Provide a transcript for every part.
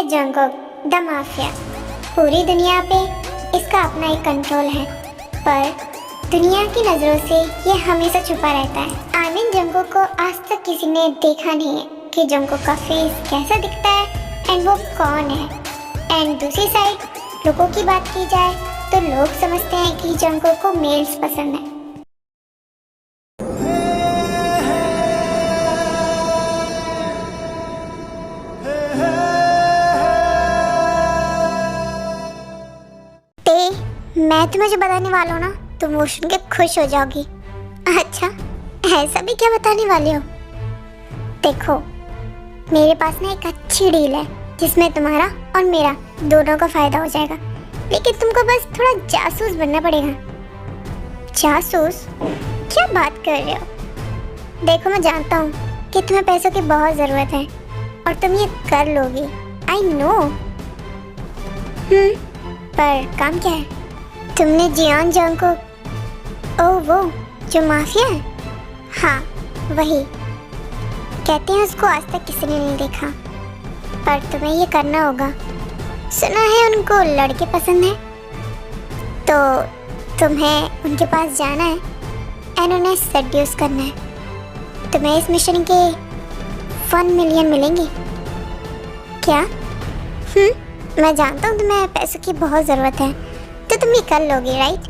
है Jungkook the mafia. पूरी दुनिया पे इसका अपना एक कंट्रोल है, पर दुनिया की नज़रों से ये हमेशा छुपा रहता है। आई मीन जंगकुक को आज तक किसी ने देखा नहीं है कि जंगकुक का फेस कैसा दिखता है एंड वो कौन है। एंड दूसरी साइड लोगों की बात की जाए तो लोग समझते हैं कि जंगकुक को मेल्स पसंद है। मैं तुम्हें जो बताने वाला हूँ ना, तुम वो सुन के खुश हो जाओगी। अच्छा, ऐसा भी क्या बताने वाले हो? देखो, मेरे पास ना एक अच्छी डील है जिसमें तुम्हारा और मेरा दोनों का फायदा हो जाएगा। लेकिन तुमको बस थोड़ा जासूस बनना पड़ेगा। जासूस? क्या बात कर रहे हो? देखो, मैं जानता हूँ कि तुम्हें पैसों की बहुत ज़रूरत है और तुम ये कर लोगी। I know. पर काम क्या है? तुमने जियान जंगकुक, ओह वो जो माफिया है? हाँ वही। कहते हैं उसको आज तक किसी ने नहीं देखा, पर तुम्हें ये करना होगा। सुना है उनको लड़के पसंद हैं, तो तुम्हें उनके पास जाना है एंड उन्हें सेड्यूस करना है। तुम्हें इस मिशन के 1 मिलियन मिलेंगे। क्या? मैं जानता हूँ तुम्हें पैसों की बहुत ज़रूरत है, तो तुम ये कर लोगे, राइट?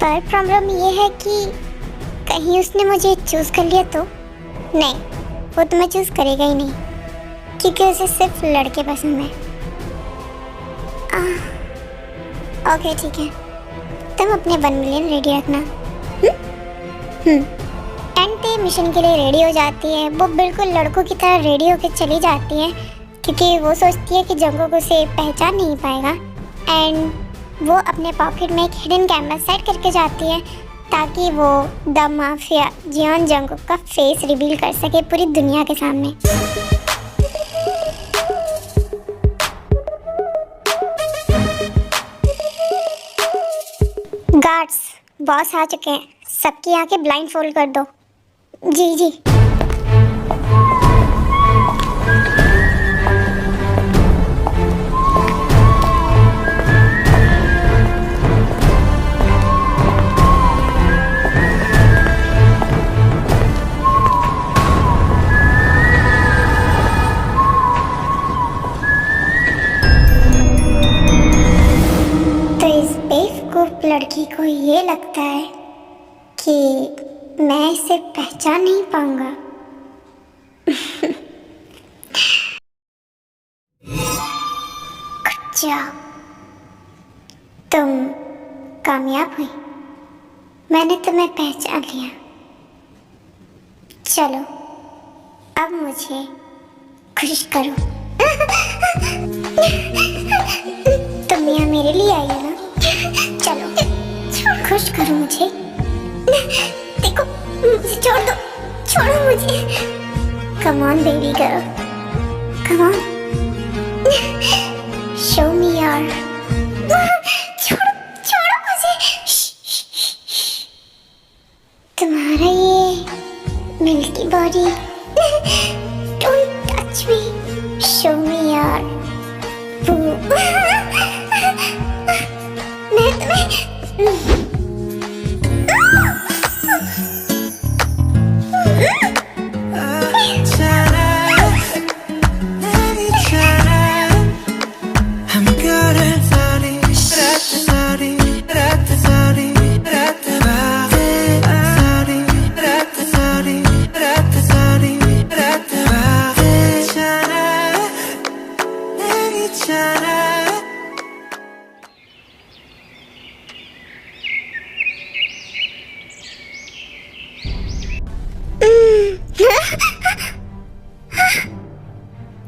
पर प्रॉब्लम ये है कि कहीं उसने मुझे चूज़ कर लिया तो? नहीं, वो तुम्हें चूज़ करेगा ही नहीं, क्योंकि उसे सिर्फ लड़के पसंद हैं। ओके ठीक है, तुम अपने 1 मिलियन रेडी रखना। एंड पे मिशन के लिए रेडी हो जाती है। वो बिल्कुल लड़कों की तरह रेडी होकर चली जाती है, क्योंकि वो सोचती है कि जंगकुक उसे पहचान नहीं पाएगा। एंड वो अपने पॉकेट में एक हिडन कैमरा सेट करके जाती है ताकि वो द माफिया जियान जंगकुक का फेस रिवील कर सके पूरी दुनिया के सामने। गार्ड्स, बॉस आ चुके हैं, सबकी आंखें ब्लाइंड फोल्ड कर दो। जी जी। लड़की को ये लगता है कि मैं इसे पहचान नहीं पाऊंगा। अच्छा, तुम कामयाब हुई, मैंने तुम्हें पहचान लिया। चलो अब मुझे खुश करो। तुम यहाँ मेरे लिए आई हो ना? चलो खुश करो मुझे। देखो, मुझे छोड़ दो, छोड़ो मुझे। Come on baby girl, come on, show मी यार। छोड़ो छोड़ो मुझे। तुम्हारा ये milky body, don't touch me, show मी यार। मैं तुम्हें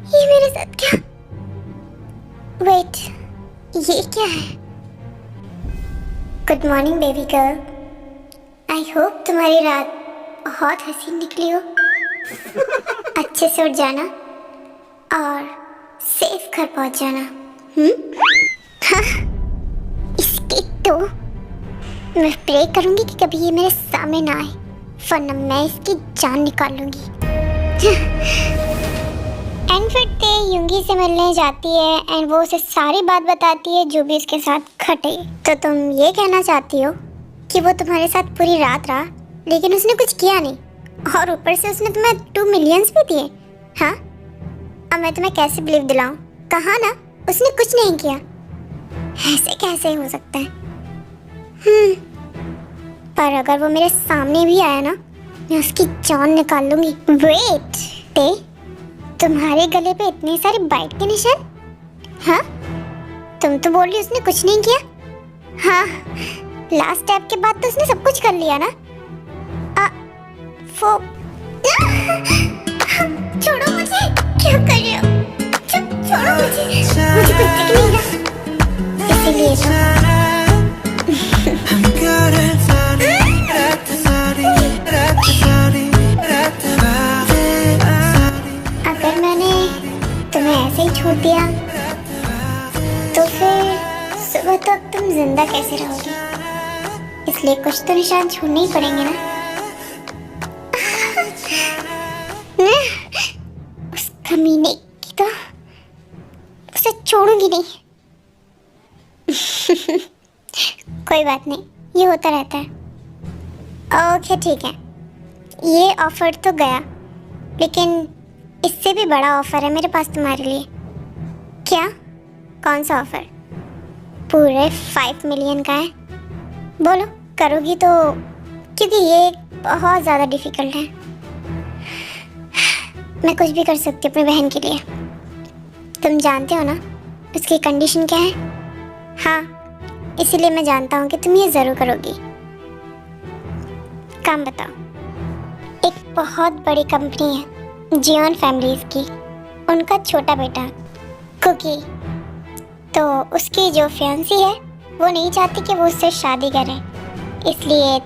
ये मेरे साथ क्या? वेट, ये क्या है? Good morning baby girl, I hope तुम्हारी रात बहुत हसीन निकली हो। अच्छे से उठ जाना और सेफ घर पहुंच जाना। हाँ, इसके तो मैं प्रे करूंगी कि कभी ये मेरे सामने ना आए, वरना मैं इसकी जान निकाल लूंगी। एंड फिर ते युंगी से मिलने जाती है एंड वो उसे सारी बात बताती है जो भी उसके साथ घटे। तो तुम ये कहना चाहती हो कि वो तुम्हारे साथ पूरी रात रहा लेकिन उसने कुछ किया नहीं, और ऊपर से उसने तुम्हें 2 मिलियंस भी दिए? हाँ, अब मैं तुम्हें कैसे बिलीव दिलाऊं? कहा ना उसने कुछ नहीं किया। ऐसे कैसे हो सकता है? पर अगर वो मेरे सामने भी आया ना, मैं उसकी जान निकाल लूंगी। वेट, ते तुम्हारे गले पे इतने सारे बाइट के निशान? हाँ, तुम तो बोल रही उसने कुछ नहीं किया। हाँ, लास्ट स्टेप के बाद तो उसने सब कुछ कर लिया ना। छोड़ो मुझे, क्या कर रहे हो? छोड़ो मुझे कुछ दिख नहीं रहा, इसीलिए अगर मैंने तुम्हें ऐसे ही छोड़ दिया तो फिर सुबह तक तुम जिंदा कैसे रहोगे? इसलिए कुछ तो निशान छोड़ने ही पड़ेंगे ना। उस कमीने की तो उसे छोड़ूंगी नहीं। कोई बात नहीं, ये होता रहता है। ओके ठीक है, ये ऑफर तो गया, लेकिन इससे भी बड़ा ऑफर है मेरे पास तुम्हारे लिए। क्या? कौन सा ऑफर? पूरे 5 मिलियन का है। बोलो, करोगी तो? क्योंकि ये बहुत ज़्यादा डिफिकल्ट है। मैं कुछ भी कर सकती हूँ अपनी बहन के लिए। तुम जानते हो ना उसकी कंडीशन क्या है? हाँ, इसीलिए मैं जानता हूँ कि तुम ये ज़रूर करोगी। काम बताओ। एक बहुत बड़ी कंपनी है जियोन फैमिलीज़ की, उनका छोटा बेटा कुकी, तो उसकी जो फियांसी है वो नहीं चाहती कि वो उससे शादी करे, इसलिए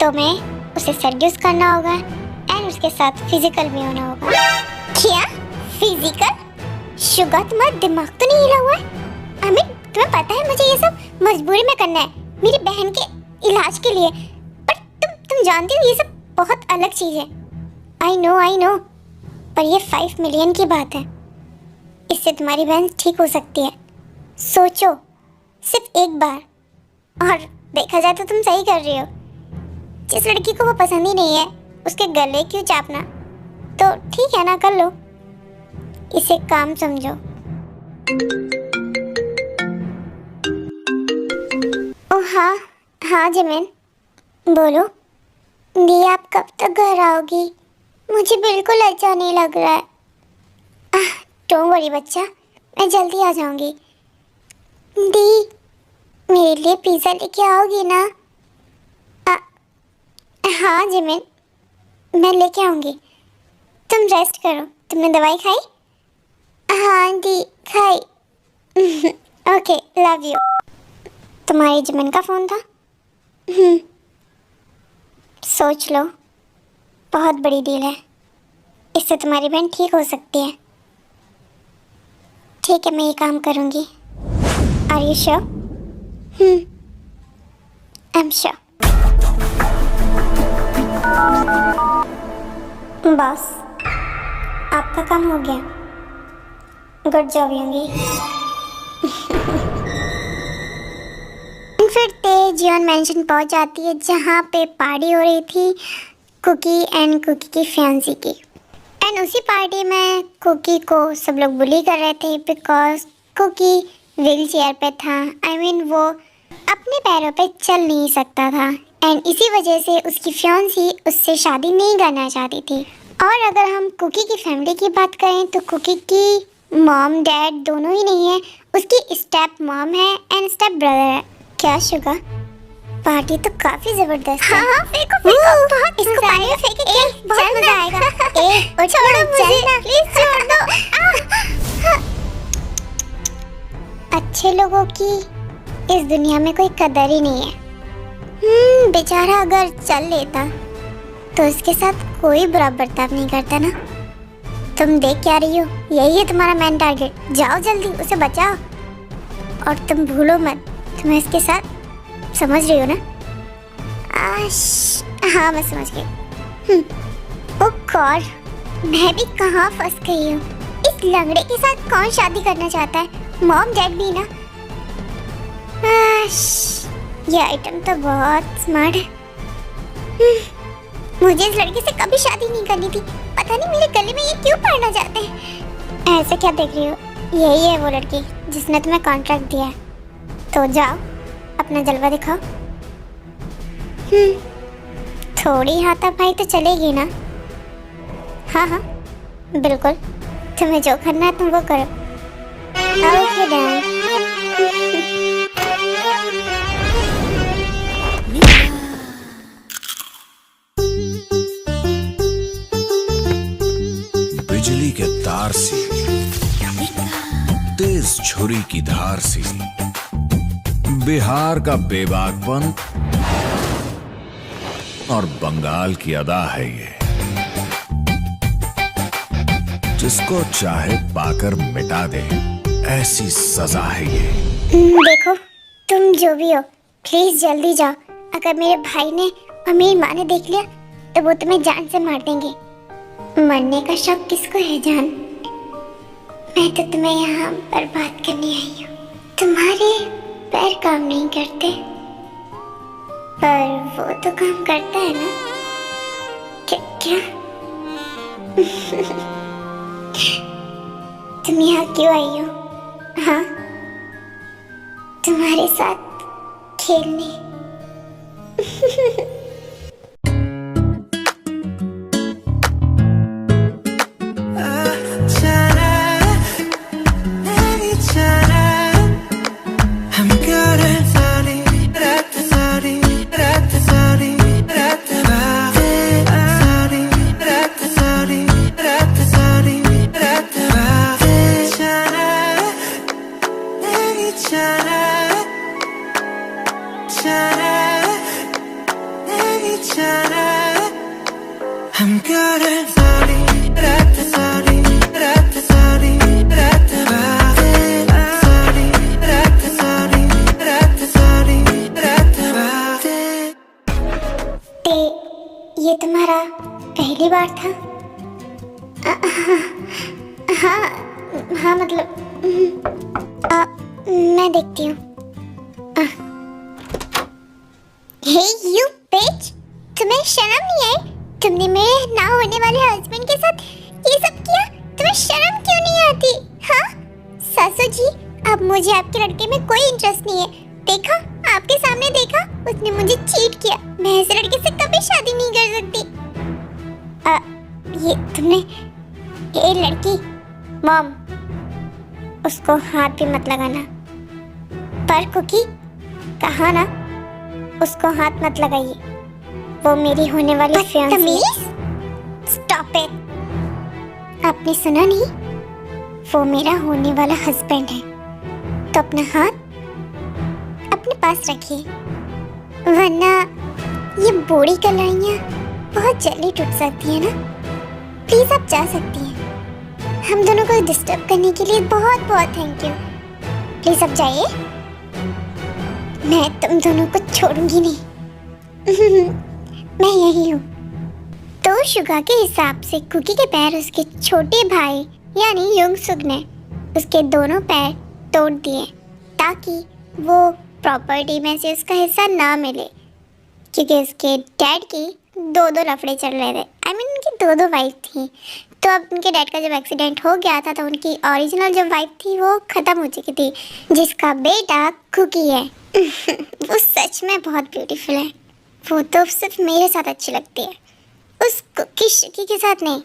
तुम्हें उसे सेड्यूस करना होगा एंड उसके साथ फिजिकल भी होना होगा। क्या फिजिकल? शुगर, तुम्हारा दिमाग तो नहीं हिला हुआ है? अमित, तुम्हें पता है मुझे ये सब मजबूरी में करना है, मेरी बहन के इलाज के लिए, पर तुम जानती हो ये सब बहुत अलग चीज़ है। आई नो, पर ये 5 मिलियन की बात है, इससे तुम्हारी बहन ठीक हो सकती है। सोचो सिर्फ एक बार, और देखा जाए तो तुम सही कर रही हो। जिस लड़की को वो पसंद ही नहीं है उसके गले क्यों चापना? तो ठीक है ना, कर लो, इसे काम समझो। ओह हाँ जिमिन, बोलो। दी, आप कब तक घर आओगी? मुझे बिल्कुल अच्छा नहीं लग रहा है। डोंट वरी बच्चा, मैं जल्दी आ जाऊंगी। दी, मेरे लिए पिज़्ज़ा लेके आओगी ना? हाँ जिमिन, मैं लेके आऊंगी। तुम रेस्ट करो। तुमने दवाई खाई? हाँ दी, खाई। Okay, love you. तुम्हारी जिमिन का फ़ोन था? सोच लो, बहुत बड़ी डील है, इससे तुम्हारी बहन ठीक हो सकती है। ठीक है, मैं ये काम करूंगी। Are you sure? I am sure. Boss, आपका काम हो गया। Good job Yoongi. फिर ते जियोन मेंशन पहुंच जाती है जहाँ पे पार्टी हो रही थी कुकी एंड कुकी की फियांसी की। एंड उसी पार्टी में कुकी को सब लोग बुली कर रहे थे बिकॉज कुकी व्हील चेयर पे था। I mean, वो अपने पैरों पे चल नहीं सकता था एंड इसी वजह से उसकी फियांसी उससे शादी नहीं करना चाहती थी। और अगर हम कुकी की फैमिली की बात करें तो कुकी की मॉम डैड दोनों ही नहीं है, उसकी स्टेप मॉम है एंड स्टेप ब्रदर है। क्या शुगर, पार्टी तो काफी जबरदस्त है। हाँ, फेंको बहुत इसको पानी में फेंके क्या? बहुत मजा आएगा। छोड़ो मुझे, प्लीज छोड़ दो। अच्छे लोगों की इस दुनिया में कोई कदर ही नहीं है। बेचारा अगर चल लेता तो उसके साथ कोई बुरा बर्ताव नहीं करता ना। तुम देख क्या रही हो? यही है तुम्हारा मेन टारगेट। जाओ जल्दी उसे बचाओ, और तुम भूलो मत तुम्हें इसके साथ। समझ रही हो ना? हाँ, मैं समझ गई। ओह गॉड, मैं भी कहाँ फंस गई हूँ। इस लंगड़े के साथ कौन शादी करना चाहता है? मॉम डैड भी ना। ये आइटम तो बहुत स्मार्ट है। मुझे इस लड़के से कभी शादी नहीं करनी थी। पता नहीं मेरे गले में ये क्यों पड़ना चाहते हैं। ऐसे क्या देख रही हो? यही है वो लड़की जिसने तुम्हें कॉन्ट्रैक्ट दिया है। तो जाओ अपना जलवा दिखाओ। थोड़ी हाथापाई तो चलेगी ना? हाँ हाँ बिल्कुल, तुम्हें जो करना है तुम वो करो। Okay done. बिजली के तार सी, तेज छुरी की धार सी, बिहार का बेबाकपन और बंगाल की अदा है ये। जिसको चाहे पाकर मिटा दे, ऐसी सजा है ये। देखो तुम जो भी हो, प्लीज जल्दी जाओ। अगर मेरे भाई ने और मेरी माँ ने देख लिया तो वो तुम्हें जान से मार देंगे। मरने का शौक किसको है जान? मैं तो तुम्हें यहाँ बर्बाद करने आई हूँ। तुम्हारे पैर काम नहीं करते, पर वो तो काम करता है ना? क्या? तुम यहाँ क्यों आई हो? हाँ, तुम्हारे साथ खेलने। ये तुम्हारा पहली बार था? हाँ मतलब मैं देखती हूँ। हे यू बिच, तुम्हें शर्म नहीं आई? तुमने मेरे ना होने वाले हस्बैंड के साथ ये सब किया, तुम्हें शर्म क्यों नहीं आती? हाँ सासू जी, अब मुझे आपके लड़के में कोई इंटरेस्ट नहीं है। देखा, आपके सामने देखा, उसने मुझे चीट किया। मैं ऐसे लड़के से कभी शादी नहीं कर सकती। ये तुमने, ये लड़की, मॉम उसको हाथ भी मत लगाना। पर कुकी कहा ना, उसको हाथ मत लगाइए, वो मेरी होने वाली फियांसी है। Stop it. आपने सुना नहीं? वो मेरा होने वाला हस्बैंड है। तो अपना हाथ अपने पास रखिए, वरना ये बूढ़ी कलाइयाँ बहुत जल्दी टूट सकती है ना। प्लीज आप जा सकती हैं। हम दोनों को डिस्टर्ब करने के लिए बहुत बहुत थैंक यू। प्लीज आप जाइए, मैं तुम दोनों को छोड़ूंगी नहीं। मैं यही हूँ। तो शुगा के हिसाब से कुकी के पैर उसके छोटे भाई यानी युंगसुक ने उसके दोनों पैर तोड़ दिए ताकि वो प्रॉपर्टी में से उसका हिस्सा ना मिले, क्योंकि उसके डैड की दो लफड़े चल रहे थे। उनकी दो वाइफ थी। तो अब उनके डैड का जब एक्सीडेंट हो गया था तो उनकी ओरिजिनल जो वाइफ थी वो ख़त्म हो चुकी थी, जिसका बेटा कुकी है। वो सच में बहुत ब्यूटीफुल है। वो तो सिर्फ मेरे साथ अच्छी लगती है, उस कुकी शुकी के साथ नहीं।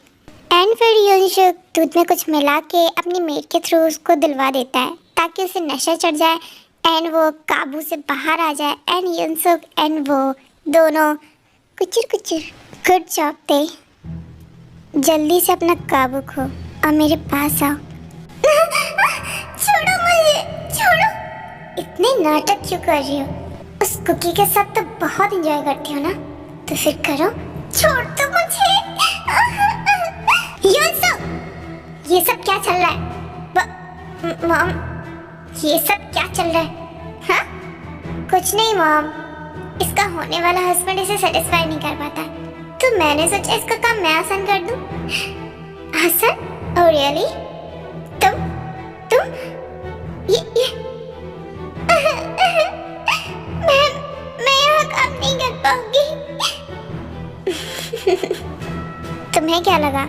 एंड फिर युनसुक दूध में कुछ मिला के अपनी मेड के थ्रू उसको दिलवा देता है ताकि उसे नशा चढ़ जाए एंड वो काबू से बाहर आ जाए। एंड युनसुक एंड वो दोनों कुचर गुड जॉब थे। जल्दी से अपना काबू खो और मेरे पास आओ। छोड़ो मुझे, छोड़ो। इतने नाटक क्यों कर रही हो? उस कुकी के साथ तो बहुत एंजॉय करती हो ना, तो फिर करो। छोड़ दो मुझे। युनसुक, ये सब क्या चल रहा है? मॉम, ये सब क्या चल रहा है? हाँ? कुछ नहीं मॉम, इसका होने वाला हस्बैंड इसे सेटिस्फाई नहीं कर पाता, तो मैंने सोचा इसका काम मैं आसान कर दूं। आसान? Oh really? तुम ये मैं यहाँ काम नहीं कर पाऊंगी। तुम्हें क्या लगा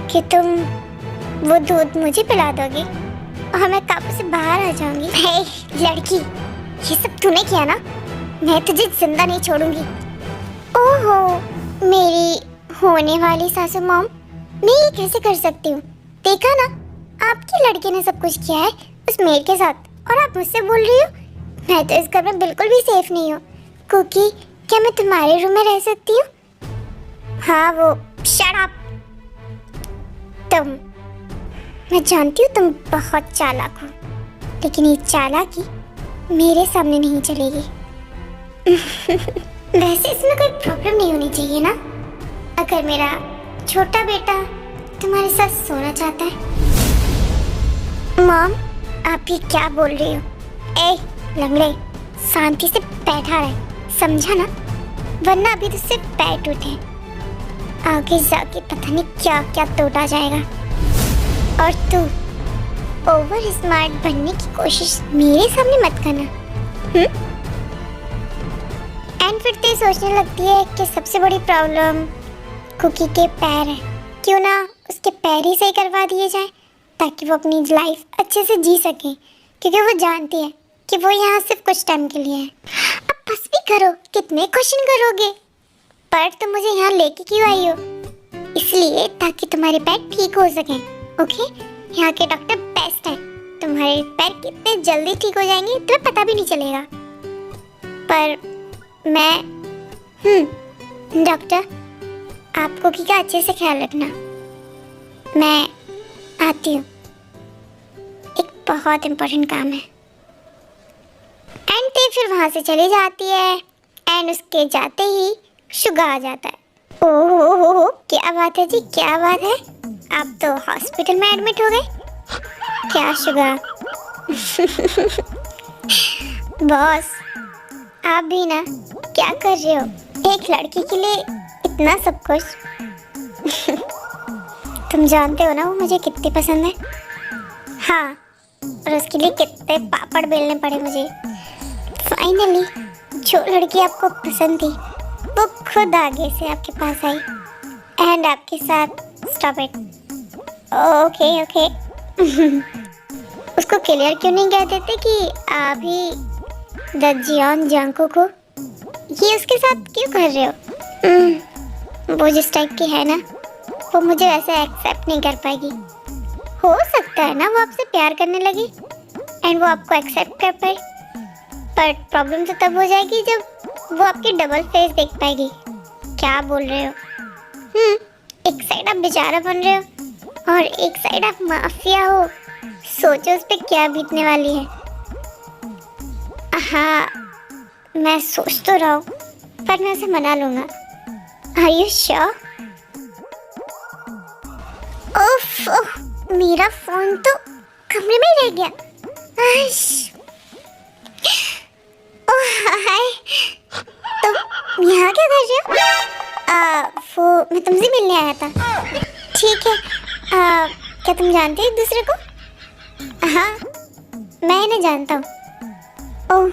कि तुम वो दूध मुझे पिला दोगी और मैं काबू से बाहर आ जाऊंगी? हे लड़की, ये सब तूने किया ना, मैं तुझे जिंदा नहीं छोड़ूंगी। ओहो, मेरी होने वाली सासू मॉम, मैं ये कैसे कर सकती हूँ? देखा ना, आपकी लड़की ने सब कुछ किया है उस मेड के साथ, और आप मुझसे बोल रही हो? मैं तो इस घर में बिल्कुल भी सेफ नहीं हूँ। कुकी, क्या मैं तुम्हारे रूम में रह सकती हूँ? हाँ, वो शट अप। तुम, मैं जानती हूँ तुम बहुत चालाक हो, लेकिन ये चालाकी मेरे सामने नहीं चलेगी। वैसे इसमें कोई प्रॉब्लम नहीं होनी चाहिए ना, अगर मेरा छोटा बेटा तुम्हारे साथ सोना चाहता है। मॉम, आप ये क्या बोल रही हो? ए लंगड़े, शांति से बैठा रहे, समझा ना, वरना अभी तो सिर्फ पैर टूटे, आगे जाके पता नहीं क्या क्या टूटा जाएगा। और तू ओवर स्मार्ट बनने की कोशिश मेरे सामने मत करना। एंड फिर ते सोचने लगती है कि सबसे बड़ी प्रॉब्लम कुकी के पैर है, क्यों ना उसके पैर ही सही करवा दिए जाए ताकि वो अपनी लाइफ अच्छे से जी सके, क्योंकि वो जानती है कि वो यहाँ सिर्फ कुछ टाइम के लिए है। अब बस भी करो, कितने क्वेश्चन करोगे? पर तुम मुझे यहाँ लेके क्यों आई हो? इसलिए ताकि तुम्हारे पैर ठीक हो सकें। ओके, यहाँ के डॉक्टर बेस्ट हैं, तुम्हारे पैर कितने जल्दी ठीक हो जाएंगे तुम्हें पता भी नहीं चलेगा। पर मैं डॉक्टर, आप कुकी का अच्छे से ख्याल रखना, मैं आती हूँ, एक बहुत इम्पोर्टेंट काम है। एंड ते फिर वहाँ से चली जाती है, एंड उसके जाते ही शुगा आ जाता है। ओहो, क्या बात है जी, क्या बात है, आप तो हॉस्पिटल में एडमिट हो गए क्या शुगा? बॉस, आप भी ना, क्या कर रहे हो? एक लड़की के लिए इतना सब कुछ। तुम जानते हो ना वो मुझे कितनी पसंद है। हाँ, और उसके लिए कितने पापड़ बेलने पड़े मुझे। फाइनली जो लड़की आपको पसंद थी वो खुद आगे से आपके पास आई, एंड आपके साथ स्टॉप इट। ओके उसको क्लियर क्यों नहीं कह देते कि आप ही द जियोन जांको को ये उसके साथ क्यों कर रहे हो? वो जिस टाइप की है ना, वो मुझे वैसे एक्सेप्ट नहीं कर पाएगी। हो सकता है ना वो आपसे प्यार करने लगे एंड वो आपको एक्सेप्ट कर पाए, पर प्रॉब्लम तो तब हो जाएगी जब वो आपकी डबल फेस देख पाएगी। क्या बोल रहे हो? एक साइड आप बेचारा बन रहे हो और एक साइड आप माफिया हो। सोचो उस पे क्या बीतने वाली है। हाँ, मैं सोच तो रहा हूँ, पर मैं उसे मना लूंगा। Are you sure? ओह, मेरा फोन तो कमरे में रह गया। ओह हाय, तुम यहाँ क्या कर रहे हो? वो मैं तुमसे मिलने आया था। ठीक है, क्या तुम जानते हो एक दूसरे को? हाँ, मैं इन्हें जानता हूँ। ओह,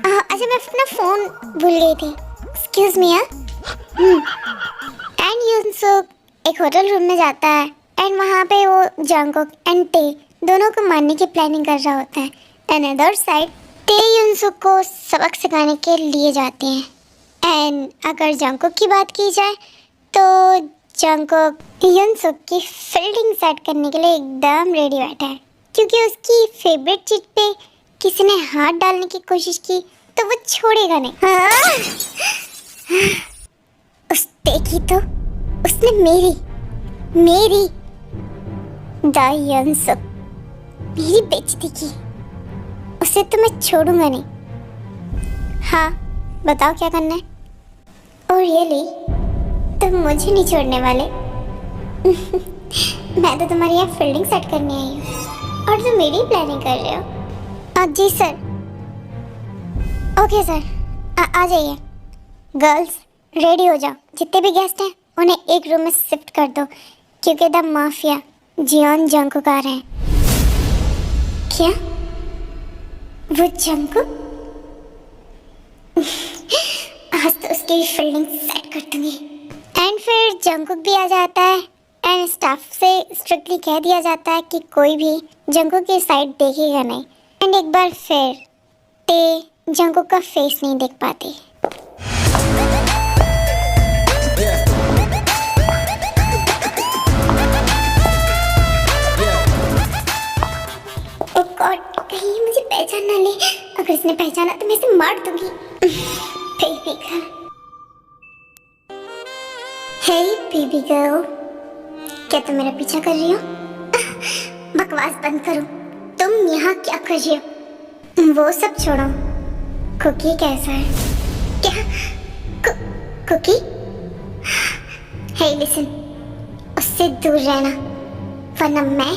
अच्छा, मैं अपना फ़ोन भूल गई थी। Excuse me. एंड यूनसुक एक होटल रूम में जाता है एंड वहाँ पे वो जंगकोक एंड टे दोनों को मारने की प्लानिंग कर रहा होता है। एंड अदर साइड टे यूनसुक को सबक सिखाने के लिए जाते हैं। एंड अगर जंगकोक की बात की जाए तो जंगकोक यूनसुक की फील्डिंग सेट करने के लिए एकदम रेडी बैठा है, क्योंकि उसकी फेवरेट चीज पे किसी ने हाथ डालने की कोशिश की तो वो छोड़ेगा नहीं। हाँ? उस देखी तो उसने मेरी यूनसुक मेरी बेइज्जती की, उसे तो मैं छोड़ूंगा नहीं। हाँ, बताओ क्या करना है? ओह रियली, तुम मुझे नहीं छोड़ने वाले? मैं तो तुम्हारी यहाँ फील्डिंग सेट करने आई हूँ और तुम मेरी प्लानिंग कर रहे हो। जी सर। ओके सर, आ जाइए। गर्ल्स रेडी हो जाओ, जितने भी गेस्ट हैं उन्हें एक रूम में शिफ्ट कर दो, क्योंकि द माफिया जियोन जंगकोक आ रहे हैं। क्या वो जंगकुक? आज तो उसकी फील्डिंग सेट कर दूंगी। एंड फिर जंगकुक भी आ जाता है एंड स्टाफ से स्ट्रिक्टली कह दिया जाता है कि कोई भी जंगकुक की साइड देखेगा नहीं। एंड एक बार फिर टे जंगकुक का फेस नहीं देख पाती। ओ गॉड, कहीं मुझे पहचान ना ले। अगर इसने पहचाना तो मैं इसे मार दूंगी। बेबी गर्ल, हे बेबी गर्ल, क्या तुम मेरा पीछा कर रही हो? बकवास बंद करो। तुम यहाँ क्या कर रही हो? वो सब छोड़ो, कुकी कैसा है? क्या कुकी? हे लिसन, उससे दूर रहना वरना मैं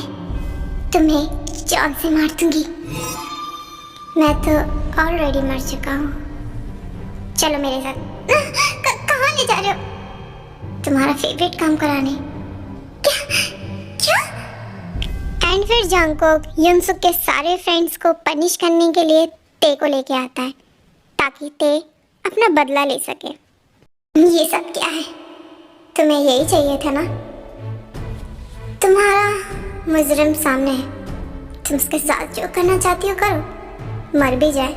तुम्हें जान से मार दूंगी। मैं तो ऑलरेडी मर चुका हूँ। चलो मेरे साथ। कहाँ ले जा रहे हो? तुम्हारा फेवरेट काम कराने। क्या? एंड फिर जंगकुक युनसुक के सारे फ्रेंड्स को पनिश करने के लिए ते को लेके आता है ताकि ते अपना बदला ले सके। ये सब क्या है? तुम्हें यही चाहिए था ना? तुम्हारा मुजरिम सामने है, तुम उसके साथ जो करना चाहती हो करो। मर भी जाए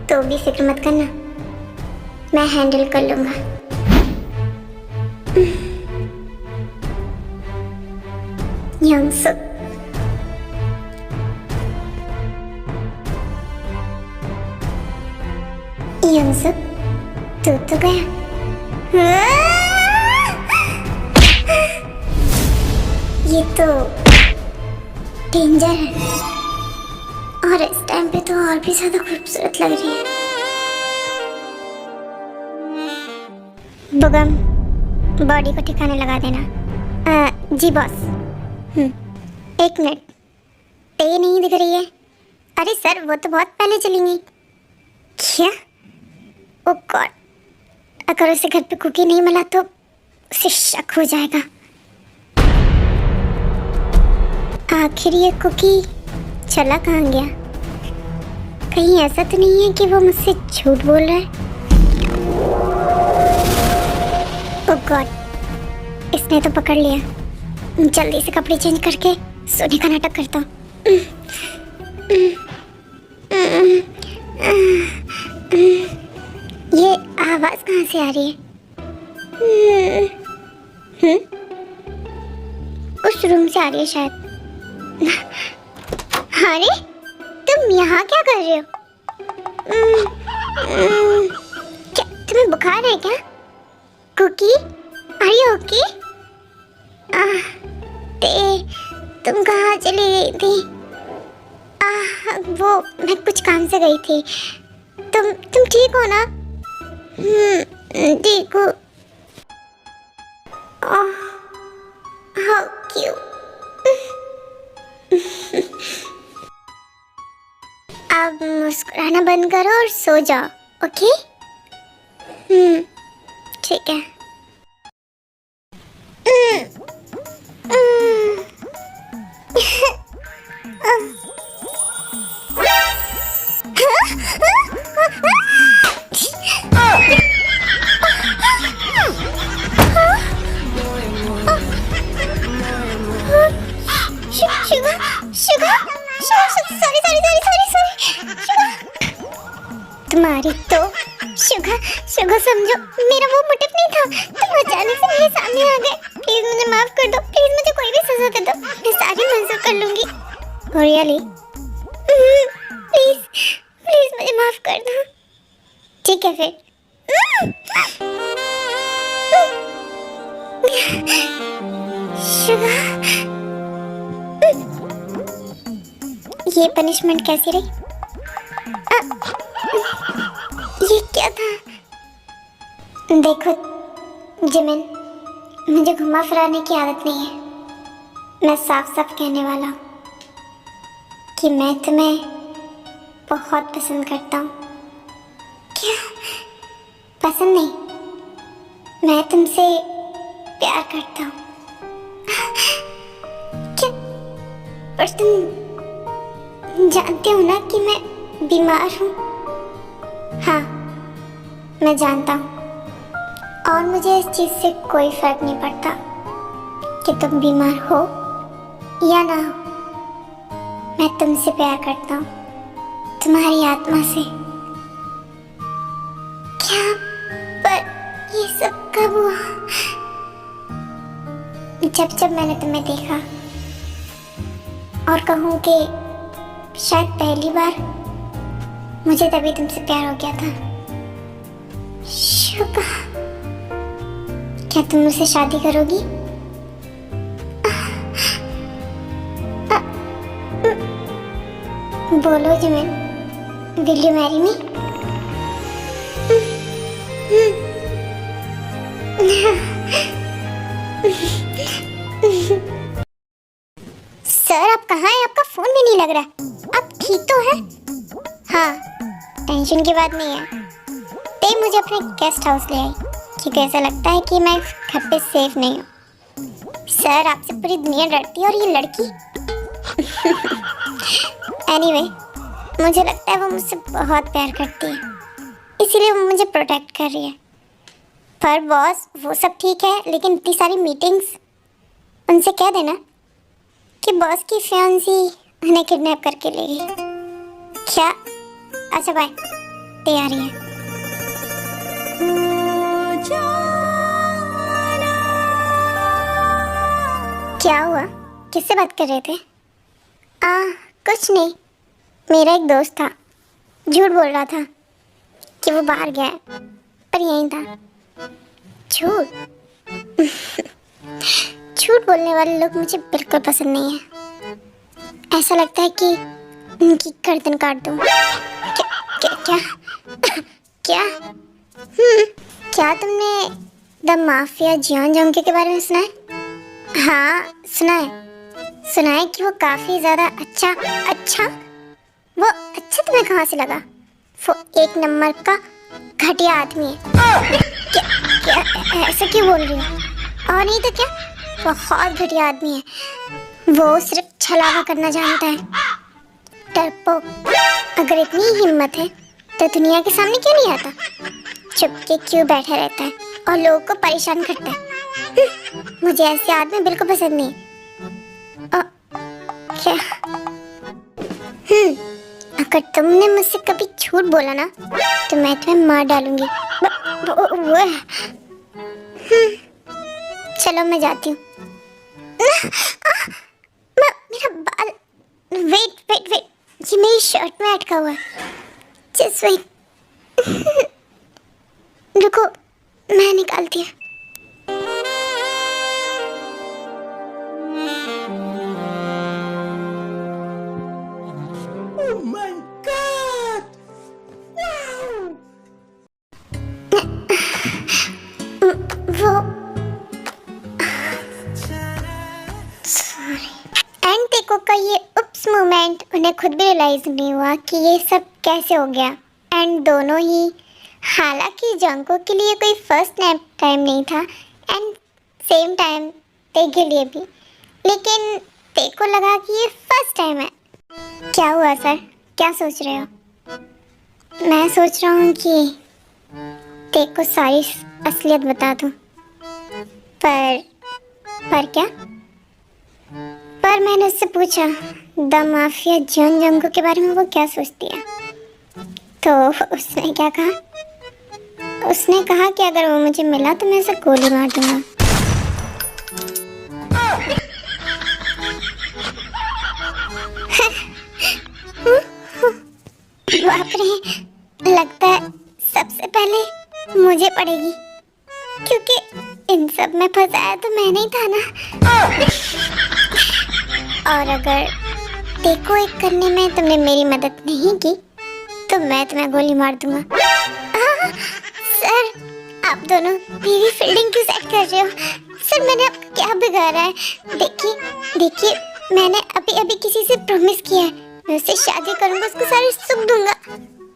तो भी फिक्र मत करना, मैं हैंडल कर लूंगा। युनसुक, युनसुक तू तो गया। ये तो डेंजर है और इस टाइम पे तो और भी ज्यादा खूबसूरत लग रही है। बुगम, बॉडी को ठिकाने लगा देना। जी बॉस। एक मिनट, ते नहीं दिख रही है। अरे सर, वो तो बहुत पहले चलेंगी। क्या? ओ गॉड, अगर उसे घर पे कुकी नहीं मिला तो उसे शक हो जाएगा। आखिर ये कुकी चला कहाँ गया? कहीं ऐसा तो नहीं है कि वो मुझसे झूठ बोल रहा है? ओह गॉड, इसने तो पकड़ लिया। जल्दी से कपड़े चेंज करके सोने का नाटक करता हूँ। ये आवाज कहाँ से आ रही है? उस रूम से आ रही है शायद। अरे तुम यहाँ क्या कर रहे हो? क्या तुम्हें बुखार है क्या? Cookie, are you okay? तुम कहाँ चली गई थी? वो मैं कुछ काम से गई थी। तुम ठीक हो ना? ठीक हो। How cute. अब मुस्कुराना बंद करो और सो जाओ, ओके? ठीक है। तुम्हारी तो शुगा समझो, मेरा वो मोटिव नहीं था। तुम अचानक से मेरे सामने आ गए। प्लीज मुझे माफ कर दो। प्लीज मुझे कोई भी सजा दे दो, मैं सारी मंजूर कर लूंगी। रियली? प्लीज प्लीज मुझे माफ कर दो। ठीक है फिर। शुगा, ये पनिशमेंट कैसी रही? ये क्या था? देखो जिमिन, मुझे घुमा फिराने की आदत नहीं है। मैं साफ साफ कहने वाला हूँ कि मैं तुम्हें बहुत पसंद करता हूँ। क्या पसंद नहीं? मैं तुमसे प्यार करता हूँ। क्या? पर तुम जानते हो ना कि मैं बीमार हूँ। हाँ, मैं जानता हूँ, और मुझे इस चीज़ से कोई फर्क नहीं पड़ता कि तुम बीमार हो या ना हो। मैं तुमसे प्यार करता हूँ, तुम्हारी आत्मा से। क्या? पर ये सब कब हुआ? जब मैंने तुम्हें देखा, और कहूँ कि शायद पहली बार, मुझे तभी तुमसे प्यार हो गया था। शुका, क्या तुम मुझसे शादी करोगी? बोलो Jimin, will you marry me? Sir, आप कहाँ हैं? आपका फोन भी नहीं लग रहा। आप ठीक तो हैं? हाँ, टेंशन की बात नहीं है। ते मुझे अपने गेस्ट हाउस ले आई क्योंकि ऐसा लगता है कि मैं घर पे सेफ नहीं हूँ। सर, आपसे पूरी दुनिया डरती है, और ये लड़की एनीवे, मुझे लगता है वो मुझसे बहुत प्यार करती है, इसीलिए वो मुझे प्रोटेक्ट कर रही है। पर बॉस, वो सब ठीक है, लेकिन इतनी सारी मीटिंग्स, उनसे कह देना कि बॉस की फियांसी उन्हें किडनैप करके ले गई। क्या? अच्छा, बाय। तैयारी है। क्या हुआ? किससे बात कर रहे थे? कुछ नहीं, मेरा एक दोस्त था, झूठ बोल रहा था कि वो बाहर गया है, पर यहीं था। झूठ? झूठ बोलने वाले लोग मुझे बिल्कुल पसंद नहीं है। ऐसा लगता है कि उनकी गर्दन काट दूं। क्या? क्या? क्या तुमने द माफिया जियोन जोंग के बारे में सुना है? हाँ, सुना है कि वो काफी ज्यादा अच्छा। वो अच्छा तुम्हें कहाँ से लगा? वो एक नंबर का घटिया आदमी है। क्या ऐसा क्यों बोल रही हो? और नहीं तो क्या, बहुत घटिया आदमी है। वो सिर्फ छलावा करना जानता है। डरपोक। अगर इतनी हिम्मत है तो दुनिया के सामने क्यों नहीं आता? चुपके क्यों बैठा रहता है और लोगों को परेशान करता है? मुझे ऐसे आदमी बिल्कुल पसंद नहीं। क्या? अगर तुमने मुझसे कभी झूठ बोला ना तो मैं तुम्हें मार डालूंगी। चलो, मैं जाती हूँ। मेरा बाल। वेट, ये मेरी शर्ट में अटका हुआ है। Just wait. रुको, मैं निकालती हूँ। Oh my God! Wow! वो सॉरी। एंड टेको का ये उप्स मोमेंट उन्हें खुद भी रियलाइज नहीं हुआ कि ये सब कैसे हो गया। एंड दोनों ही, हालांकि जंको के लिए कोई फर्स्ट टाइम नहीं था, एंड सेम टाइम ते के लिए भी, लेकिन ते को लगा कि ये फर्स्ट टाइम है। क्या हुआ सर? क्या सोच रहे हो? मैं सोच रहा हूँ कि ते को सारी असलियत बता दूँ। पर क्या? पर मैंने उससे पूछा द माफिया जियोन जोंग के बारे में वो क्या सोचती है, तो उसने क्या कहा? उसने कहा कि अगर वो मुझे मिला तो मैं उसे गोली मार दूंगा। बाप रे, लगता है सबसे पहले मुझे पड़ेगी, क्योंकि इन सब में फंसाया तो मैं नहीं था ना। और अगर देखो एक करने में तुमने मेरी मदद नहीं की तो मैं तुम्हें गोली मार दूंगा। सर, आप दोनों मेरी फील्डिंग क्यों सेट कर रहे हो? सर, मैंने आपको क्या बिगाड़ा है? देखिए, मैंने अभी किसी से प्रॉमिस किया है, मैं उससे शादी करूंगा, उसको सारे सुख दूंगा।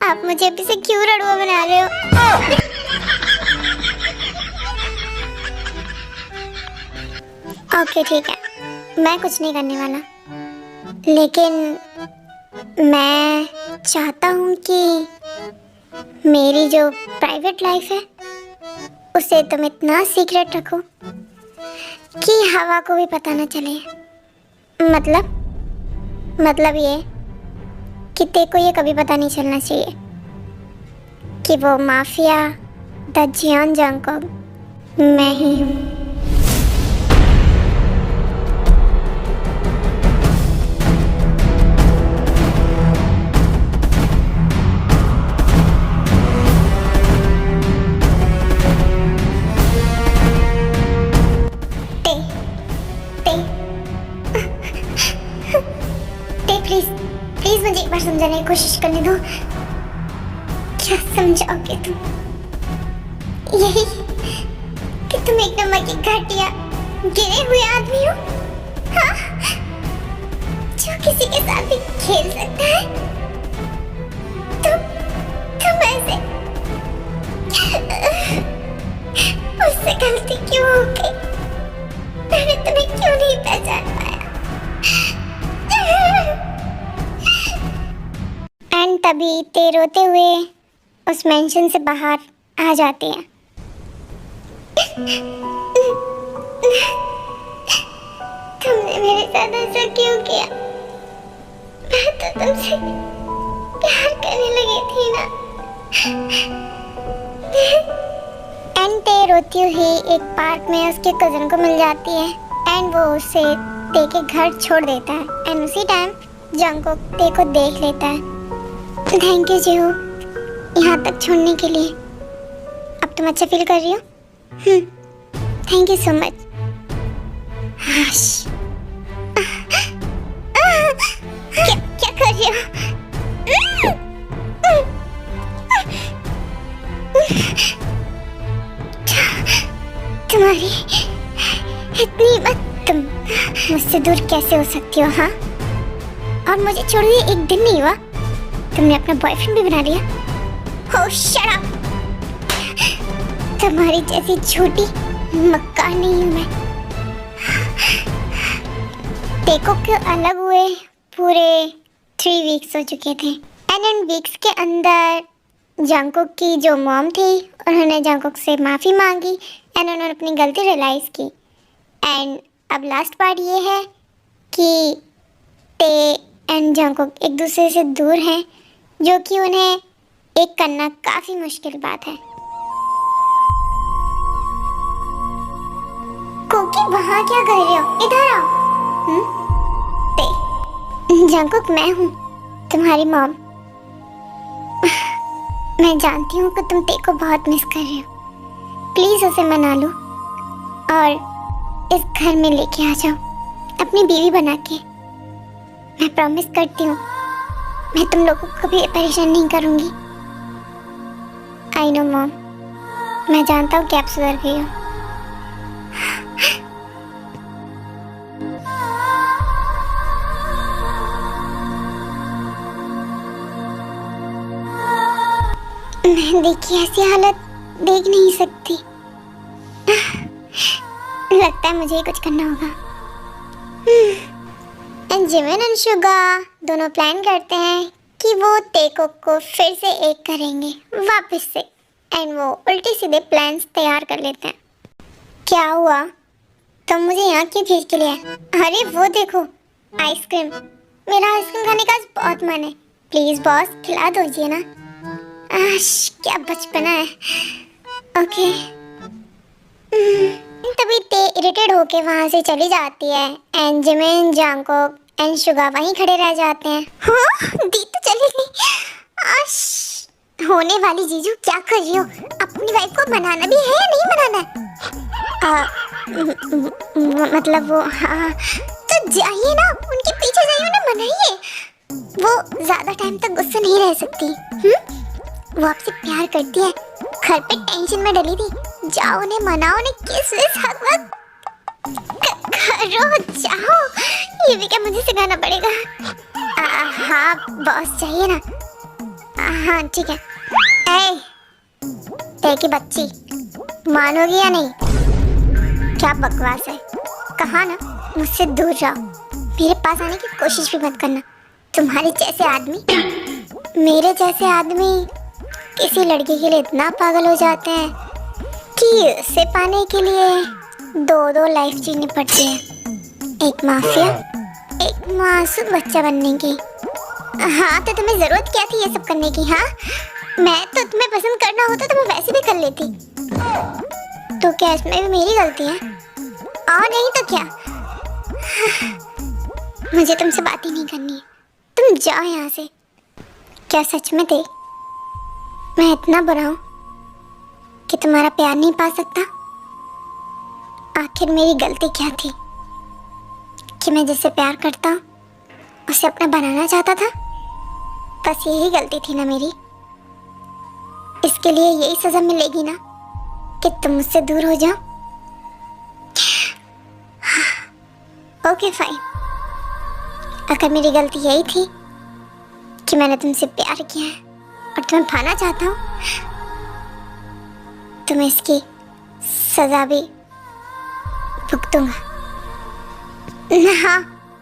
आप मुझे अभी से क्यों रड़ुआ बना रहे हो? ओके, ठीक है, मैं कुछ नहीं करने वाला, लेकिन मैं चाहता हूँ कि मेरी जो प्राइवेट लाइफ है उसे तुम इतना सीक्रेट रखो कि हवा को भी पता न चले। मतलब ये कि तेरे को ये कभी पता नहीं चलना चाहिए कि वो माफिया द जियान जंगकोक मैं ही हूँ। प्लीज मुझे एक बार समझाने की कोशिश करने दो। क्या समझाओगे तुम? यही कि तुम एक नंबर की घटिया गिरे हुए आदमी हो, हाँ? जो किसी के साथ भी खेल सकता है। तुम ऐसे उससे गलती क्यों हो गई? मैंने तुम्हें क्यों नहीं पहचान पाया? एंड तभी ते रोते हुए उस मेंशन से बाहर आ जाते हैं। तुमने मेरे साथ ऐसा क्यों किया? मैं तो तुमसे प्यार करने लगी थी ना। एंड ते रोती हुई एक पार्क में उसके कजन को मिल जाती है एंड वो उसे ते के घर छोड़ देता है एंड उसी टाइम जंगकोक ते को देख लेता है। थैंक यू जीहू, यहाँ तक छोड़ने के लिए। अब तुम अच्छा फील कर रही हो? Thank you so much. क्या कर रही हो? तुम्हारी इतनी हिम्मत, तुम मुझसे दूर कैसे हो सकती हो? हाँ, और मुझे छोड़ दिए एक दिन नहीं हुआ, तुमने अपना बॉयफ्रेंड भी बना लिया। Oh, shut up! तुम्हारी जैसी झूठी मक्कार नहीं हूँ मैं। देखो क्यों अलग हुए पूरे 3 वीक्स हो चुके थे एंड इन वीक्स के अंदर जंगकोक की जो मॉम थी उन्होंने जंगकोक से माफ़ी मांगी एंड उन्होंने अपनी गलती रियलाइज़ की। एंड अब लास्ट पार्ट ये है कि ते एंड जंगकोक एक दूसरे से दूर हैं, जो कि उन्हें एक करना काफी मुश्किल बात है। कोकी वहाँ क्या कर रहे हो? इधर आओ। ते जंगकोक, मैं हूँ तुम्हारी मॉम। मैं जानती हूँ कि तुम ते को बहुत मिस कर रहे हो। प्लीज उसे मना लो और इस घर में लेके आ जाओ अपनी बीवी बना के। मैं प्रॉमिस करती हूँ मैं तुम लोगों को कभी परेशान नहीं करूंगी। आई नो मॉम, मैं जानता हूँ कि आप सुधर गई हो। मैं देखी ऐसी हालत देख नहीं सकती। लगता है मुझे ही कुछ करना होगा। जिमिन और शुगा दोनों प्लान करते हैं कि वो तेकोक को फिर से एक करेंगे वापस से एंड वो उल्टे सीधे प्लान्स तैयार कर लेते हैं। क्या हुआ? तुम मुझे यहाँ क्यों खींच के लिए? अरे वो देखो आइसक्रीम, मेरा आइसक्रीम खाने का बहुत मन है। प्लीज बॉस खिला दीजिए ना। क्या बचपना है। ओके। तभी ते इरिटेट होके वहाँ से चली जाती है एंड जिमिन, जंगकोक एंड शुगा वहीं खड़े रह जाते हैं। हाँ, दी तो चली गई। होने वाली जीजू क्या कर रही हो? अपनी वाइफ को मनाना भी है या नहीं मनाना? मतलब वो, हाँ तो जाइए ना, उनके पीछे जाइए ना, मनाइए। वो ज्यादा टाइम तक गुस्सा नहीं रह सकती। वो आपसे प्यार करती है, घर पे टेंशन में डली थी। जाओ उन्हें मनाओ, उन्हें किस हक करो, जाओ। ये भी क्या मुझे सिखाना पड़ेगा? हाँ बॉस चाहिए ना। हाँ ठीक है। ते की बच्ची, मानोगी या नहीं? क्या बकवास है। कहा ना मुझसे दूर रहो, मेरे पास आने की कोशिश भी मत करना। तुम्हारे जैसे आदमी, मेरे जैसे आदमी किसी लड़की के लिए इतना पागल हो जाते हैं कि उसे पाने के लिए दो लाइफ जीनी पड़ती है, एक माफिया, एक मासूम बच्चा बनने की। हाँ तो तुम्हें जरूरत क्या थी ये सब करने की? हाँ, मैं तो तुम्हें पसंद करना होता तो मैं वैसे भी कर लेती। तो क्या इसमें भी मेरी गलती है? और नहीं तो क्या। मुझे तुमसे बात ही नहीं करनी है, तुम जाओ यहाँ से। क्या सच में थे मैं इतना बुरा हूँ कि तुम्हारा प्यार नहीं पा सकता? आखिर मेरी गलती क्या थी कि मैं जिससे प्यार करता हूँ उसे अपना बनाना चाहता था? बस यही गलती थी ना मेरी। इसके लिए यही सजा मिलेगी ना कि तुम मुझसे दूर हो जाओ? ओके फाइन, अगर मेरी गलती यही थी कि मैंने तुमसे प्यार किया है और तुम्हें पाना चाहता हूँ, तो मैं इसकी सजा भी भुगतूंगा। हाँ,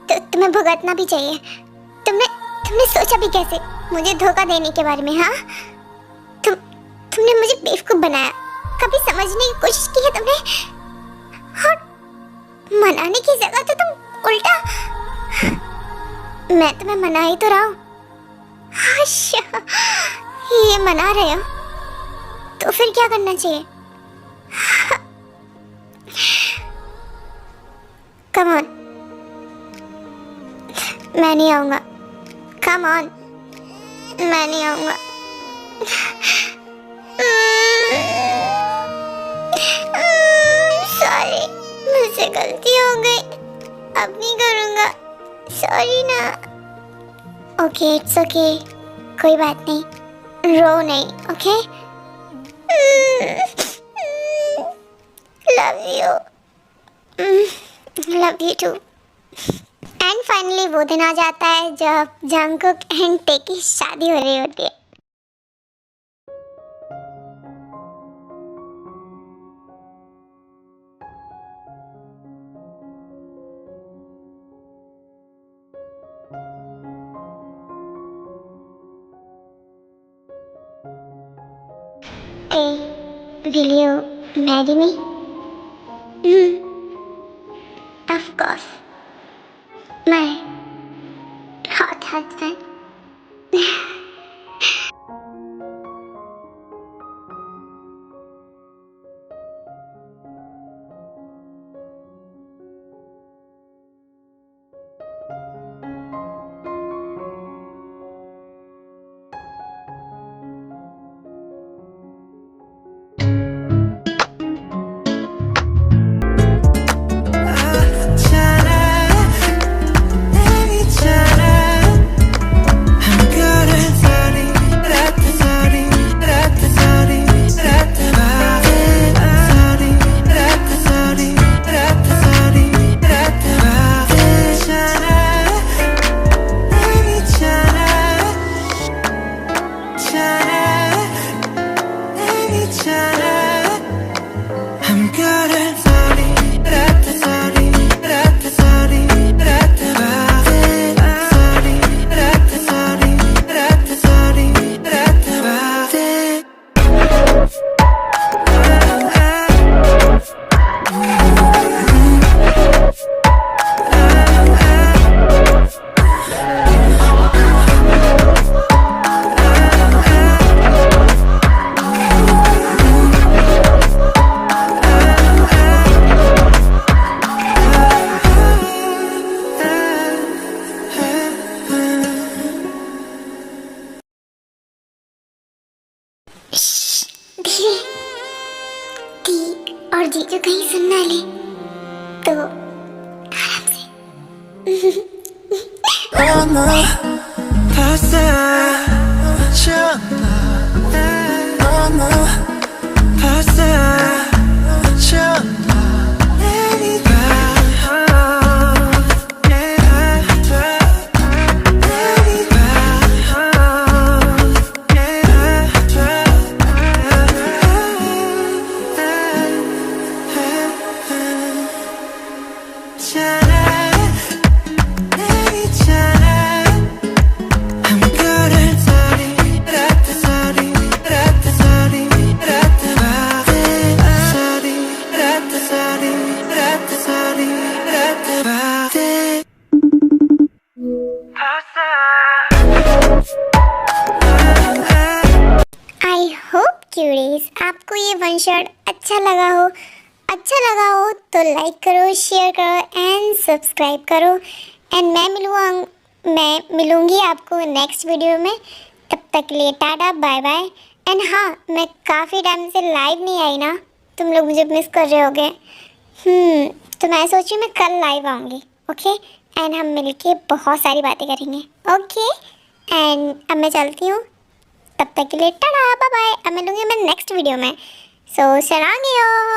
तो तुम्हें भुगतना भी चाहिए। तुमने सोचा भी कैसे मुझे धोखा देने के बारे में? हाँ, तुमने मुझे बेवकूफ बनाया, कभी समझने की कोशिश की है तुमने? और मनाने की जगह तो तुम उल्टा। मैं तुम्हें मना ही तो रहा हूँ। अच्छा, ये मना रहे हो तो फिर क्या करना चाहिए? कम ऑन, मैं नहीं आऊंगा। कम ऑन, मैं नहीं आऊंगा। सॉरी, मुझसे गलती हो गई, अब नहीं करूंगा। सॉरी ना। ओके, इट्स ओके, कोई बात नहीं, रो नहीं। Okay, love you, love you too. And finally वो दिन आ जाता है जब जंगकुक एंड टे की शादी हो रही होती है। Will you marry me? Of course. My hot husband. और जीजू कहीं सुन ना ले तो आराम से। वन शॉट अच्छा लगा हो तो लाइक करो, शेयर करो एंड सब्सक्राइब करो। एंड मैं मिलूँगी आपको नेक्स्ट वीडियो में। तब तक के लिए टाटा बाय बाय। एंड हाँ, मैं काफ़ी टाइम से लाइव नहीं आई ना, तुम लोग मुझे मिस कर रहे होगे। तो मैं सोची मैं कल लाइव आऊँगी। ओके, एंड हम मिलके बहुत सारी बातें करेंगे। ओके, एंड अब मैं चलती हूँ। तब तक के लिए टाटा बाय बाय। अब मिलूँगी मैं नेक्स्ट वीडियो में। सो सलांगियो।